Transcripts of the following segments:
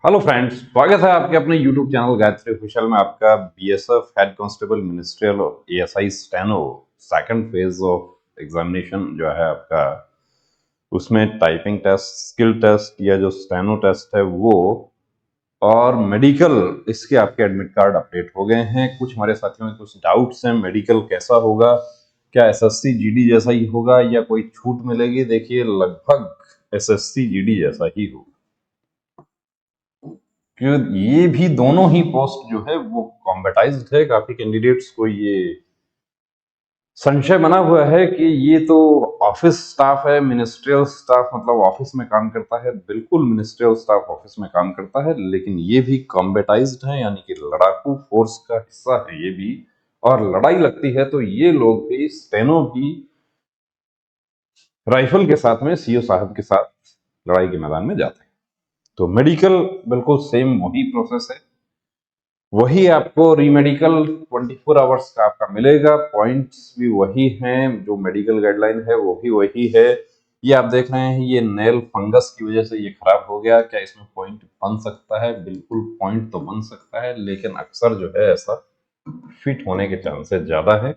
Hello friends, स्वागत है आपके अपने यूट्यूब चैनल गायत्री ऑफिशियल में। आपका बीएसएफ हेड कांस्टेबल मिनिस्ट्रियल और ASI steno second phase of examination जो है आपका, उसमें टाइपिंग टेस्ट, स्किल टेस्ट या जो स्टेनो टेस्ट है वो, और मेडिकल, इसके आपके एडमिट कार्ड अपडेट हो गए हैं। कुछ हमारे साथियों में कुछ डाउट्स हैं, मेडिकल कैसा होगा, क्या एसएससी जीडी जैसा ही होगा या कोई छूट मिलेगी। देखिए, लगभग एसएससी जीडी जैसा ही होगा, कि ये भी दोनों ही पोस्ट जो है वो कॉम्बेटाइज्ड है। काफी कैंडिडेट्स को ये संशय बना हुआ है कि ये तो ऑफिस स्टाफ है, मिनिस्ट्रियल स्टाफ, मतलब ऑफिस में काम करता है। बिल्कुल मिनिस्ट्रियल स्टाफ ऑफिस में काम करता है, लेकिन ये भी कॉम्बेटाइज्ड है, यानी कि लड़ाकू फोर्स का हिस्सा है ये भी। और लड़ाई लगती है तो ये लोग भी, स्टेनो भी, राइफल के साथ में सीओ साहब के साथ लड़ाई के मैदान में जाते हैं। तो मेडिकल बिल्कुल सेम वही प्रोसेस है, वही आपको रीमेडिकल 24 आवर्स का आपका मिलेगा। पॉइंट्स भी वही हैं, जो मेडिकल गाइडलाइन है वो भी वही है। ये आप देख रहे हैं, ये नेल फंगस की वजह से ये खराब हो गया। क्या इसमें पॉइंट बन सकता है? बिल्कुल पॉइंट तो बन सकता है, लेकिन अक्सर जो है ऐसा फिट होने के चांसेस ज्यादा है।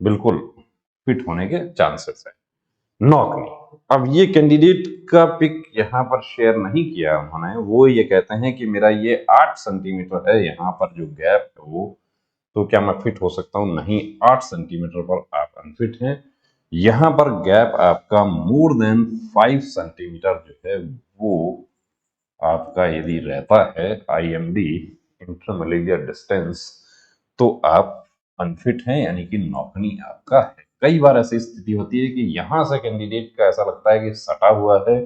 बिल्कुल फिट होने के चांसेस है, नॉक नहीं। अब ये कैंडिडेट का पिक यहाँ पर शेयर नहीं किया उन्होंने। वो ये कहते हैं कि मेरा ये 8 सेंटीमीटर है यहाँ पर जो गैप है वो, तो क्या मैं फिट हो सकता हूँ? नहीं, 8 सेंटीमीटर पर आप अनफिट हैं। यहाँ पर गैप आपका मोर देन 5 सेंटीमीटर जो है वो आपका यदि रहता है, आईएमडी, इंटरमलेरिया डिस्टेंस, तो आप अनफिट हैं, यानी कि नौकरी आपका है। कई बार ऐसी स्थिति होती है कि यहां से कैंडिडेट का ऐसा लगता है कि सटा हुआ है,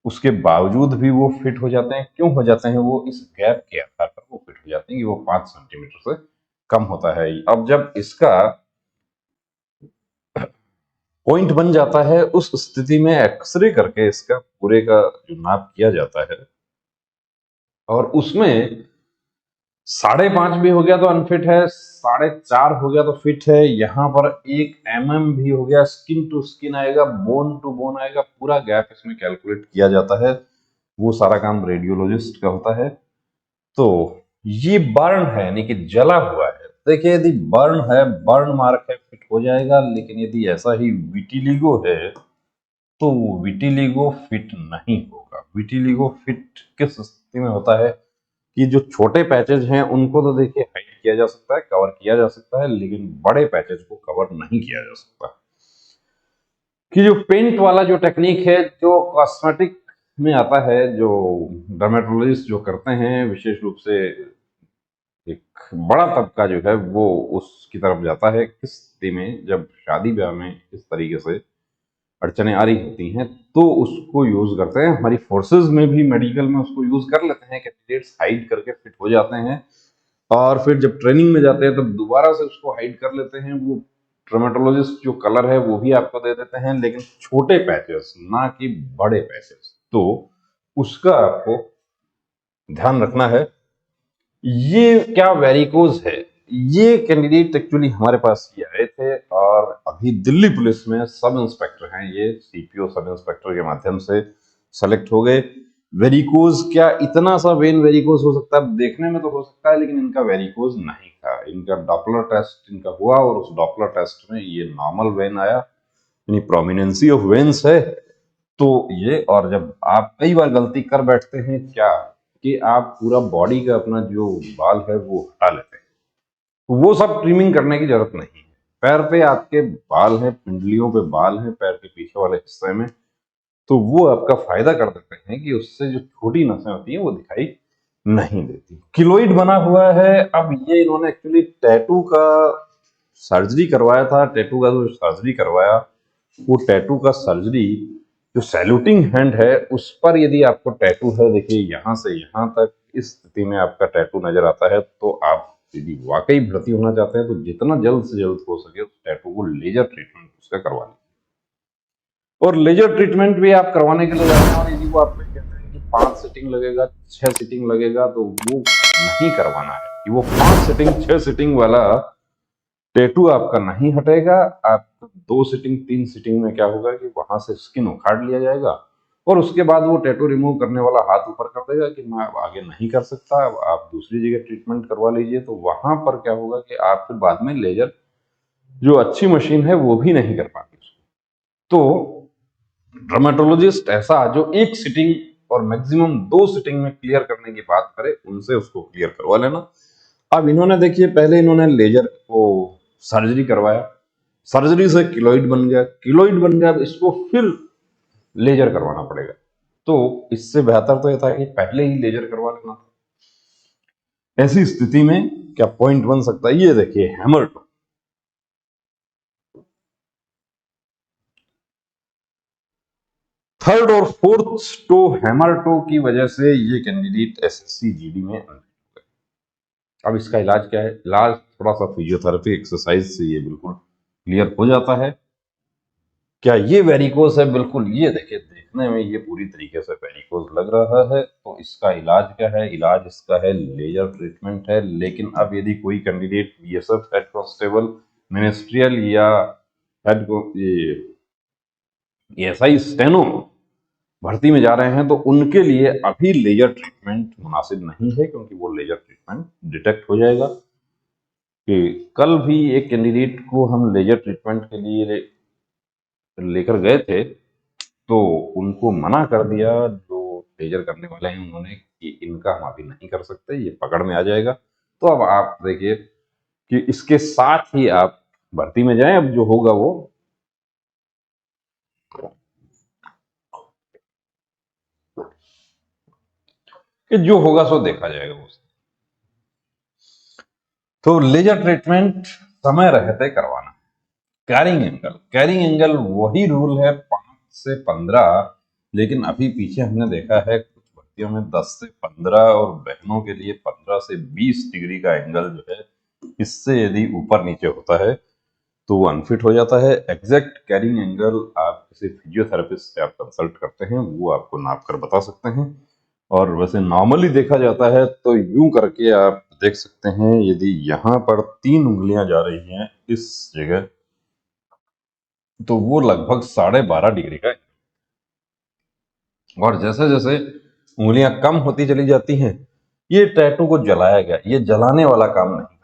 उसके बावजूद भी वो फिट हो जाते हैं। क्यों हो जाते हैं? वो इस गैप के आधार पर वो फिट हो जाते हैं कि वो 5 सेंटीमीटर से कम होता है। अब जब इसका पॉइंट बन जाता है, उस स्थिति में एक्सरे करके इसका पूरे का जो नाप किया जाता है, और उसमें 5.5 भी हो गया तो अनफिट है, 4.5 हो गया तो फिट है। यहाँ पर 1 mm भी हो गया, स्किन टू स्किन आएगा, बोन टू बोन आएगा, पूरा गैप इसमें कैलकुलेट किया जाता है। वो सारा काम रेडियोलॉजिस्ट का होता है। तो ये बर्न है, यानी कि जला हुआ है। देखिए, यदि बर्न है, बर्न मार्क है, फिट हो जाएगा। लेकिन यदि ऐसा ही विटिलिगो है तो विटिलिगो फिट नहीं होगा। विटिलिगो फिट किस स्थिति में होता है कि जो छोटे पैचेज हैं उनको तो देखिए हाइड किया जा सकता है, कवर किया जा सकता है, लेकिन बड़े पैचेज को कवर नहीं किया जा सकता। कि जो पेंट वाला जो टेक्निक है, जो कॉस्मेटिक में आता है, जो डर्मेटोलॉजिस्ट जो करते हैं, विशेष रूप से एक बड़ा तबका जो है वो उसकी तरफ जाता है। किस स्थिति में? जब शादी ब्याह में इस तरीके से अड़चने आ रही होती हैं तो उसको यूज करते हैं। हमारी फोर्सेज में भी, मेडिकल में उसको यूज कर लेते हैं। कैंडिडेट्स हाइड करके फिट हो जाते हैं, और फिर जब ट्रेनिंग में जाते हैं तब दोबारा से उसको हाइड कर लेते हैं। वो ट्रोमेटोलॉजिस्ट जो कलर है वो भी आपको दे देते हैं, लेकिन छोटे पैचेस, ना कि बड़े पैचेस। तो उसका आपको ध्यान रखना है। ये क्या वेरिकोज है? ये कैंडिडेट एक्चुअली हमारे पास ये आए थे, और अभी दिल्ली पुलिस में सब इंस्पेक्टर हैं। ये सीपीओ सब इंस्पेक्टर के माध्यम से सेलेक्ट हो गए। वेरिकोज क्या, इतना सा वेन वेरिकोज हो सकता है? देखने में तो हो सकता है, लेकिन इनका वेरिकोज नहीं था। इनका डॉपलर टेस्ट इनका हुआ, और उस डॉपलर टेस्ट में ये नॉर्मल वेन आया, यानी प्रोमिनेंसी ऑफ वेन्स है। तो ये, और जब आप कई बार गलती कर बैठते हैं क्या, कि आप पूरा बॉडी का अपना जो बाल है वो हटा लेते हैं, तो वो सब ट्रिमिंग करने की जरूरत नहीं है। पैर पे आपके बाल हैं, पिंडलियों पे बाल हैं, पैर के पीछे वाले हिस्से में, तो वो आपका फायदा कर देते हैं कि उससे जो छोटी नसें होती हैं वो दिखाई नहीं देती। किलोइड बना हुआ है। अब ये इन्होंने एक्चुअली टैटू का सर्जरी करवाया था। टैटू का जो सर्जरी करवाया, वो टैटू का सर्जरी, जो सैल्यूटिंग हैंड है उस पर यदि आपको टैटू है, देखिए यहां से यहां तक, इस स्थिति में आपका टैटू नजर आता है, तो आप यदि वाकई भर्ती होना चाहते हैं तो जितना जल्द से जल्द हो सके उस टैटू को लेजर ट्रीटमेंट उसका करवा लें। और लेजर ट्रीटमेंट भी आप करवाने के लिए जा रहे हैं, और यदि वो आपको कहते हैं कि 5 सिटिंग लगेगा, 6 सिटिंग लगेगा, तो वो नहीं करवाना है। कि वो 5 सिटिंग 6 सिटिंग वाला टैटू आपका नहीं हटेगा। आप 2 सिटिंग 3 सिटिंग में क्या होगा कि वहां से स्किन उखाड़ लिया जाएगा, और उसके बाद वो टैटू रिमूव करने वाला हाथ ऊपर कर देगा कि मैं अब आगे नहीं कर सकता, अब आप दूसरी जगह ट्रीटमेंट करवा लीजिए। तो वहां पर क्या होगा कि आप फिर बाद में लेजर जो अच्छी मशीन है वो भी नहीं कर पाती उसको। तो डर्मेटोलॉजिस्ट ऐसा जो एक सिटिंग और मैक्सिमम 2 सिटिंग में क्लियर करने की बात करे, उनसे उसको क्लियर करवा लेना। अब इन्होंने देखिए पहले इन्होंने लेजर को सर्जरी करवाया, सर्जरी से किलोइड बन गया, किलोइड बन गया, अब इसको फिर लेजर करवाना पड़ेगा। तो इससे बेहतर तो यह था कि पहले ही लेजर करवा लेना था। ऐसी स्थिति में क्या पॉइंट बन सकता है, ये देखिए हैमर टो। थर्ड और फोर्थ टो हैमर टो की वजह से ये कैंडिडेट एसएससी जीडी में। अब इसका इलाज क्या है? इलाज थोड़ा सा फिजियोथेरेपी एक्सरसाइज से ये बिल्कुल क्लियर हो जाता है। क्या ये वेरिकोस है? बिल्कुल। ये देखिए देखने में ये पूरी तरीके से वेरिकोस लग रहा है। तो इसका इलाज क्या है? इलाज इसका है लेजर ट्रीटमेंट है। लेकिन अब यदि कोई candidate BSF head constable, ministerial या हेड एएसआई स्टेनो भर्ती में जा रहे हैं तो उनके लिए अभी लेजर ट्रीटमेंट मुनासिब नहीं है, क्योंकि वो लेजर ट्रीटमेंट डिटेक्ट हो जाएगा। कि कल भी एक कैंडिडेट को हम लेजर ट्रीटमेंट के लिए लेकर गए थे, तो उनको मना कर दिया जो लेजर करने वाले हैं उन्होंने कि इनका हम अभी नहीं कर सकते, ये पकड़ में आ जाएगा। तो अब आप देखिए कि इसके साथ ही आप भर्ती में जाएं। अब जो होगा वो कि जो होगा सो देखा जाएगा वो। तो लेजर ट्रीटमेंट समय रहते करवाना। कैरिंग एंगल, कैरिंग एंगल वही रूल है 5 से 15, लेकिन अभी पीछे हमने देखा है कुछ भर्तियों में 10 से 15 और बहनों के लिए 15 से 20 डिग्री का एंगल जो है, इससे यदि ऊपर नीचे होता है तो वो अनफिट हो जाता है। एग्जैक्ट कैरिंग एंगल आप किसी फिजियोथेरेपिस्ट से आप कंसल्ट करते हैं, वो आपको नाप कर बता सकते हैं। और वैसे नॉर्मली देखा जाता है तो यूं करके आप देख सकते हैं, यदि यहाँ पर 3 उंगलियां जा रही हैं इस जगह, तो वो लगभग 12.5 डिग्री का है। और जैसे जैसे उंगलियां कम होती चली जाती हैं, ये टैटू को जलाया गया, ये जलाने वाला काम नहीं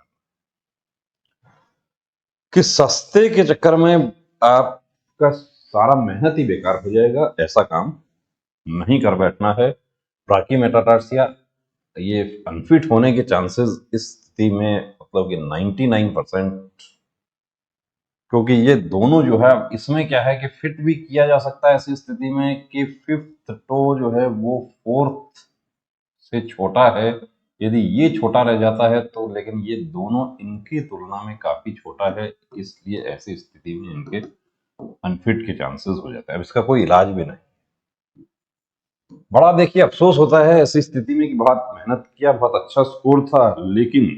कि सस्ते के चक्कर में आपका सारा मेहनत ही बेकार हो जाएगा। ऐसा काम नहीं कर बैठना है। ब्राकी मेटाटार्सिया ये अनफिट होने के चांसेस इस स्थिति में मतलब कि 99%, क्योंकि ये दोनों जो है, इसमें क्या है कि फिट भी किया जा सकता है ऐसी स्थिति में कि 5th टो जो है वो 4th से छोटा है। यदि ये छोटा रह जाता है तो, लेकिन ये दोनों इनकी तुलना में काफी छोटा है, इसलिए ऐसी स्थिति में इनके अनफिट के चांसेस हो जाते हैं। अब इसका कोई इलाज भी नहीं। बड़ा देखिए अफसोस होता है ऐसी स्थिति में कि बहुत मेहनत किया, बहुत अच्छा स्कोर था, लेकिन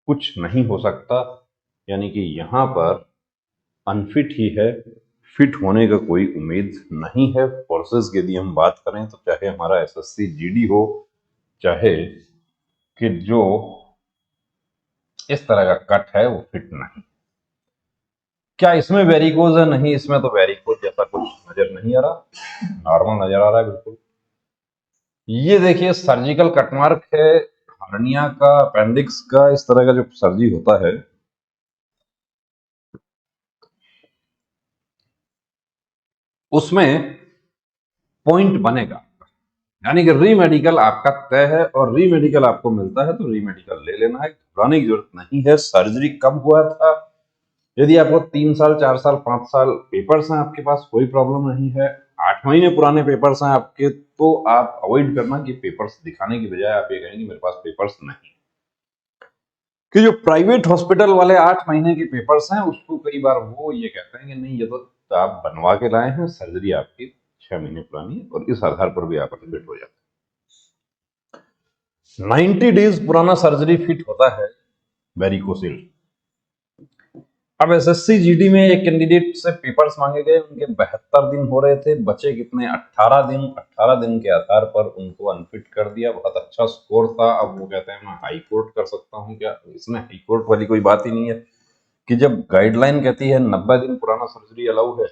कुछ नहीं हो सकता। यानी कि यहाँ पर अनफिट ही है, फिट होने का कोई उम्मीद नहीं है। फोर्सेस की यदि हम बात करें तो चाहे हमारा एसएससी जीडी हो, चाहे कि जो इस तरह का कट है वो फिट नहीं। क्या इसमें वेरिकोज है? नहीं, इसमें तो वेरिकोज जैसा कुछ नजर नहीं आ रहा, नॉर्मल नजर आ रहा है बिल्कुल। ये देखिए सर्जिकल कटमार्क है हर्निया का, अपेंडिक्स का, इस तरह का जो सर्जरी होता है उसमें पॉइंट बनेगा। यानी कि री मेडिकल आपका तय है, और री मेडिकल आपको मिलता है तो री मेडिकल ले लेना है, घबराने की जरूरत नहीं है। सर्जरी कब हुआ था? यदि आपको 3 साल 4 साल 5 साल पेपर्स हैं आपके पास, कोई प्रॉब्लम नहीं है। 8 महीने पुराने पेपर्स हैं आपके, तो आप अवॉइड करना कि पेपर्स दिखाने की बजाय आप ये कहेंगे मेरे पास पेपर्स नहीं। कि जो प्राइवेट हॉस्पिटल वाले 8 महीने के पेपर्स हैं, उसको कई बार वो ये कहते हैं कि नहीं, ये तो आप बनवा के लाए हैं, सर्जरी आपकी 6 महीने पुरानी है, और इस आधार पर भी आप एडमिट हो जाते हैं। 90 डेज पुराना सर्जरी फिट होता है वेरिकोसिल। अब एसएससी जीडी में एक कैंडिडेट से पेपर्स मांगे गए, उनके 72 दिन हो रहे थे, बचे कितने? 18 दिन। 18 दिन के आधार पर उनको अनफिट कर दिया। बहुत अच्छा स्कोर था। अब वो कहते हैं मैं हाई कोर्ट कर सकता हूँ क्या? इसमें हाई कोर्ट वाली कोई बात ही नहीं है कि जब गाइडलाइन कहती है 90 दिन पुराना सर्जरी अलाउ है,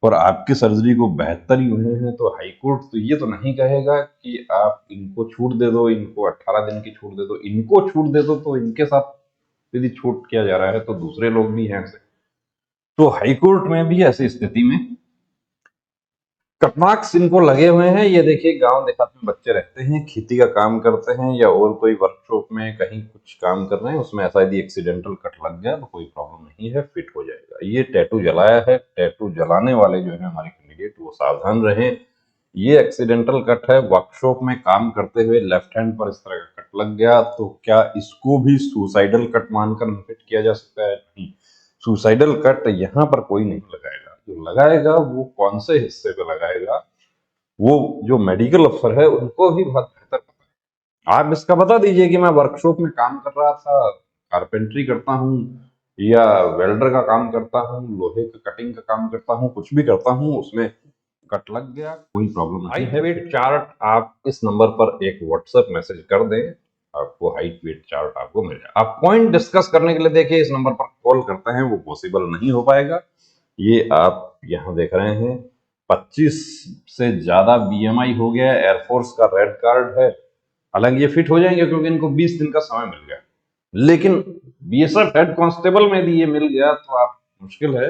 और आपकी सर्जरी को बेहतर ही हुए हैं, तो हाईकोर्ट तो ये तो नहीं कहेगा कि आप इनको छूट दे दो, इनको 18 दिन की छूट दे दो, इनको छूट दे दो, तो इनके साथ यदि छूट किया जा रहा है तो दूसरे लोग भी हैं ऐसे। तो हाईकोर्ट में भी ऐसी स्थिति में कटमार्क्स इनको लगे हुए हैं। ये देखिए, गांव देहात में बच्चे रहते हैं, खेती का काम करते हैं या और कोई वर्कशॉप में कहीं कुछ काम कर रहे हैं, उसमें ऐसा यदि एक्सीडेंटल कट लग गया तो कोई प्रॉब्लम नहीं है, फिट हो जाएगा। ये टैटू जलाया है, टैटू जलाने वाले जो है हमारे कैंडिडेट, वो सावधान रहें। ये एक्सीडेंटल कट है, वर्कशॉप में काम करते हुए लेफ्ट हैंड पर इस तरह का कट लग गया, तो क्या इसको भी सुसाइडल कट मानकर फिट किया जा सकता है? नहीं, सुसाइडल कट यहाँ पर कोई नहीं लगाएगा। जो लगाएगा वो कौन से हिस्से पे लगाएगा, वो जो मेडिकल अफसर है उनको भी बहुत बेहतर पता है। आप इसका बता दीजिए कि मैं वर्कशॉप में काम कर रहा था, कारपेंट्री करता हूँ या वेल्डर का काम करता हूँ, लोहे का कटिंग का काम करता हूँ, कुछ भी करता हूँ, उसमें कट लग गया, कोई प्रॉब्लम नहीं है। वेट चार्ट आप इस नंबर पर एक व्हाट्सएप मैसेज कर दें, आपको हाइट वेट चार्ट आपको मिल जाए। आप पॉइंट डिस्कस करने के लिए देखिए इस नंबर पर कॉल करते हैं, वो पॉसिबल नहीं हो पाएगा। ये आप यहाँ देख रहे हैं 25 से ज्यादा बीएमआई हो गया, एयरफोर्स का रेड कार्ड है। हालांकि ये फिट हो जाएंगे क्योंकि इनको 20 दिन का समय मिल गया, लेकिन बीएसएफ हेड कांस्टेबल में भी ये मिल गया तो आप मुश्किल है,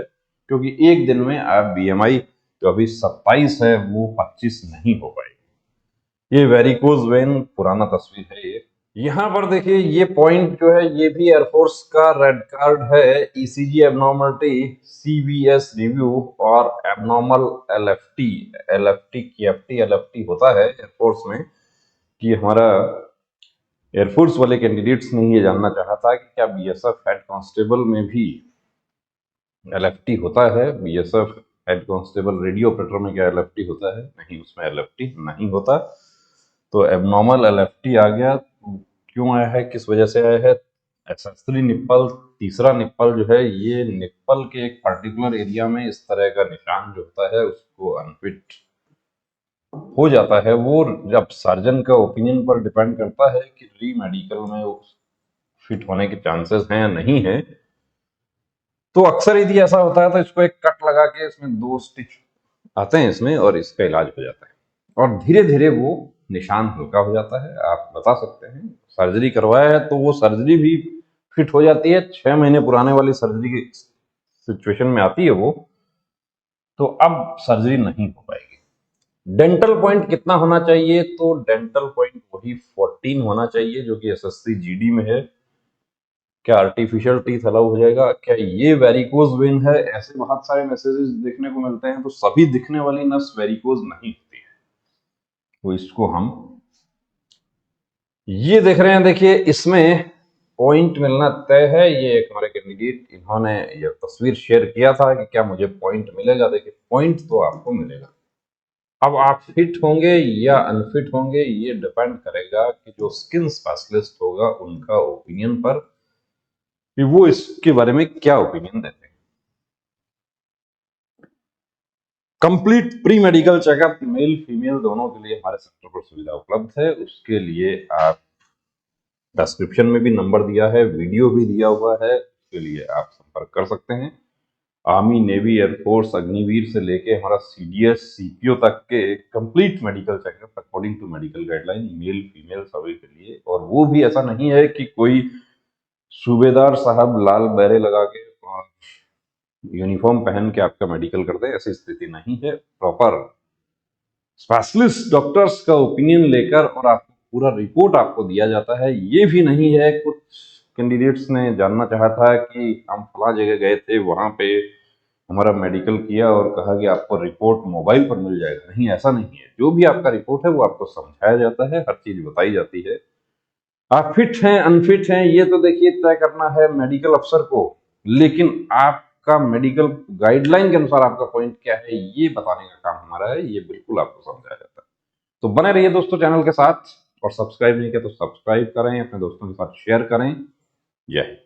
क्योंकि एक दिन में आप बीएमआई जो अभी 27 है वो 25 नहीं हो पाएगी। ये वेरिकोज वेन पुराना तस्वीर है। ये यहाँ पर देखिए, ये पॉइंट जो है ये भी एयरफोर्स का रेड कार्ड है, ईसीजी एबनॉर्मलिटी, सीबीएस रिव्यू और एबनॉर्मल एलएफटी। एलएफटी की एफटी एलएफटी होता है एयरफोर्स में, कि हमारा एयरफोर्स वाले कैंडिडेट्स ने ये जानना चाहा था कि क्या बीएसएफ हेड कांस्टेबल में भी एलएफटी होता है। BSF head constable radio operator में क्या एलएफटी होता है? नहीं, उसमें एलएफटी नहीं होता। तो एबनॉर्मल एलएफटी आ गया। क्यों आया है, किस वजह से आया है? एक्सेसरी निप्पल, तीसरा निप्पल जो है, ये निप्पल के एक पर्टिकुलर एरिया में इस तरह का निशान जो होता है उसको अनफिट हो जाता है। वो जब सर्जन का ओपिनियन पर डिपेंड करता है कि री मेडिकल में फिट होने के चांसेस हैं या नहीं है। तो अक्सर यदि ऐसा होता है तो इसको एक कट लगा के इसमें 2 स्टिच आते हैं इसमें, और इसका इलाज हो जाता है और धीरे धीरे वो निशान हल्का हो जाता है। आप बता सकते हैं सर्जरी करवाया है तो वो सर्जरी भी फिट हो जाती है। 6 महीने पुराने वाली सर्जरी की सिचुएशन में आती है वो, तो अब सर्जरी नहीं हो पाएगी। डेंटल पॉइंट कितना होना चाहिए? तो डेंटल पॉइंट वही 14 होना चाहिए जो कि एसएससी जीडी में है। क्या आर्टिफिशियल टीथ अलाउ हो जाएगा? क्या ये वेरिकोज वेन है? ऐसे बहुत सारे मैसेजेस देखने को मिलते हैं। तो सभी दिखने वाली नस वेरिकोज नहीं होती है, तो इसको हम ये देख रहे हैं। देखिए, इसमें पॉइंट मिलना तय है। ये एक हमारे कैंडिडेट, इन्होंने ये तस्वीर शेयर किया था कि क्या मुझे पॉइंट मिलेगा। देखिए, पॉइंट तो आपको मिलेगा। अब आप फिट होंगे या अनफिट होंगे ये डिपेंड करेगा कि जो स्किन स्पेशलिस्ट होगा उनका ओपिनियन पर, कि वो इसके बारे में क्या ओपिनियन देते हैं। Complete pre medical checkup male female दोनों के लिए हमारे सेंटर पर सुविधा उपलब्ध है। उसके लिए आप डिस्क्रिप्शन में भी नंबर दिया है, वीडियो भी दिया हुआ है, उसके लिए आप संपर्क कर सकते हैं। आर्मी, नेवी, एयरफोर्स, अग्निवीर से लेके हमारा सीडीएस, सीपीओ तक के complete medical checkup according to medical guideline, male female सभी के लिए। और वो भी ऐसा नहीं है कि कोई सूबेदार साहब लाल बैरे लगा के और यूनिफॉर्म पहन के आपका मेडिकल कर दे, ऐसी स्थिति नहीं है। प्रॉपर स्पेशलिस्ट डॉक्टर्स का ओपिनियन लेकर और आपको पूरा रिपोर्ट आपको दिया जाता है। ये भी नहीं है, कुछ कैंडिडेट्स ने जानना चाहा था कि हम फला जगह गए थे, वहां पे हमारा मेडिकल किया और कहा कि आपको रिपोर्ट मोबाइल पर मिल जाएगा। नहीं, ऐसा नहीं है। जो भी आपका रिपोर्ट है वो आपको समझाया जाता है, हर चीज बताई जाती है। आप फिट हैं अनफिट हैं ये तो देखिए तय करना है मेडिकल अफसर को, लेकिन आपका मेडिकल गाइडलाइन के अनुसार आपका पॉइंट क्या है ये बताने का काम हमारा है। ये बिल्कुल आपको समझाया जाता है। तो बने रहिए दोस्तों चैनल के साथ, और सब्सक्राइब नहीं किया तो सब्सक्राइब करें, अपने दोस्तों के साथ शेयर करें। जय हिंद।